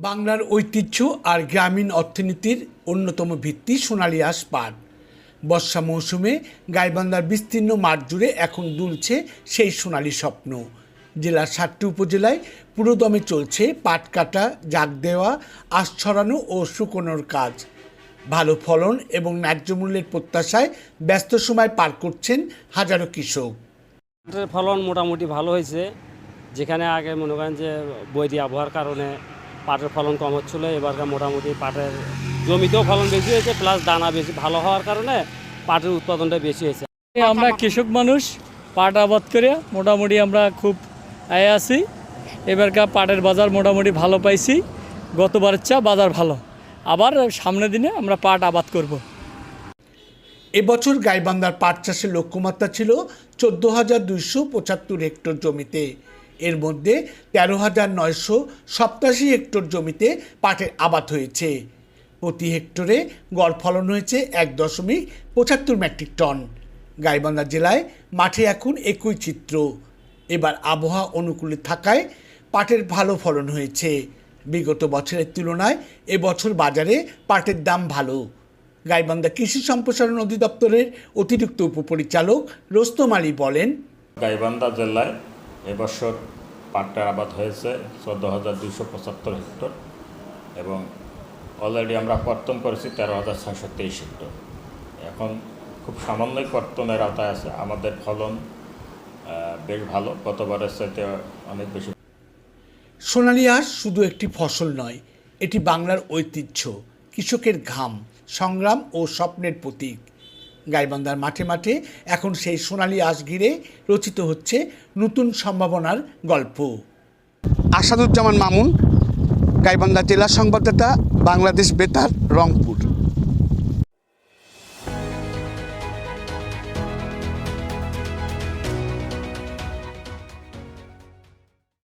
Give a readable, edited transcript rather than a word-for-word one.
বাংলার ঐতিহ্য আর গ্রামীণ অর্থনীতির অন্যতম ভিত্তি সোনালী আঁশ পাট। বর্ষা মৌসুমে গাইবান্ধার বিস্তীর্ণ মাঠ জুড়ে এখন দুলছে সেই সোনালী স্বপ্ন। জেলার 7টি উপজেলায় পুরোদমে চলছে পাট কাটা, জাগ দেওয়া, আঁশ ছড়ানো ও শুকোনোর কাজ। ভালো ফলন এবং ন্যায্য মূল্যের প্রত্যাশায় ব্যস্ত সময় পার করছেন হাজারো কৃষক। পাটের ফলন মোটামুটি ভালো হয়েছে। যেখানে আগে মনে করেন যে বৈরী আবহাওয়ার কারণে পাটের ফলন কম হচ্ছিলো, এবারকার মোটামুটি পাটের জমিতেও ফলন বেশি হয়েছে, প্লাস দানা বেশি ভালো হওয়ার কারণে পাটের উৎপাদনটা বেশি হয়েছে। আমরা কৃষক মানুষ, পাট আবাদ করে মোটামুটি আমরা খুব আয় আছি। এবারকার পাটের বাজার মোটামুটি ভালো পাইছি, গতবারের চেয়ে বাজার ভালো। আবার সামনের দিনে আমরা পাট আবাদ করব। এবছর গাইবান্ধার পাট চাষের লক্ষ্যমাত্রা ছিল 14,275 হেক্টর জমিতে। এর মধ্যে 13,987 হেক্টর জমিতে পাটের আবাদ হয়েছে। প্রতি হেক্টরে গড় ফলন হয়েছে 1.75 মেট্রিক টন। গাইবান্ধা জেলায় মাঠে এখন একই চিত্র। এবার আবহাওয়া অনুকূলে থাকায় পাটের ভালো ফলন হয়েছে। বিগত বছরের তুলনায় এবছর বাজারে পাটের দাম ভালো। গাইবান্ধা কৃষি সম্প্রসারণ অধিদপ্তরের অতিরিক্ত উপপরিচালক রোস্তম আলী বলেন, গাইবান্ধা জেলায় এবছর পাটের আবাদ হয়েছে 14,275 হেক্টর এবং অলরেডি আমরা কর্তন করেছি 13,623 হেক্টর। এখন খুব সামান্যই কর্তনের আওতায় আছে। আমাদের ফলন বেশ ভালো, গতবারের চাইতে অনেক বেশি। সোনালী আঁশ শুধু একটি ফসল নয়, এটি বাংলার ঐতিহ্য, কৃষকের ঘাম, সংগ্রাম ও স্বপ্নের প্রতীক। গাইবান্ধার মাঠে মাঠে এখন সেই সোনালী আঁশ ঘিরে রচিত হচ্ছে নতুন সম্ভাবনার গল্প। আসাদুজ্জামান মামুন, গাইবান্ধা জেলা সংবাদদাতা, বাংলাদেশ বেতার, রংপুর।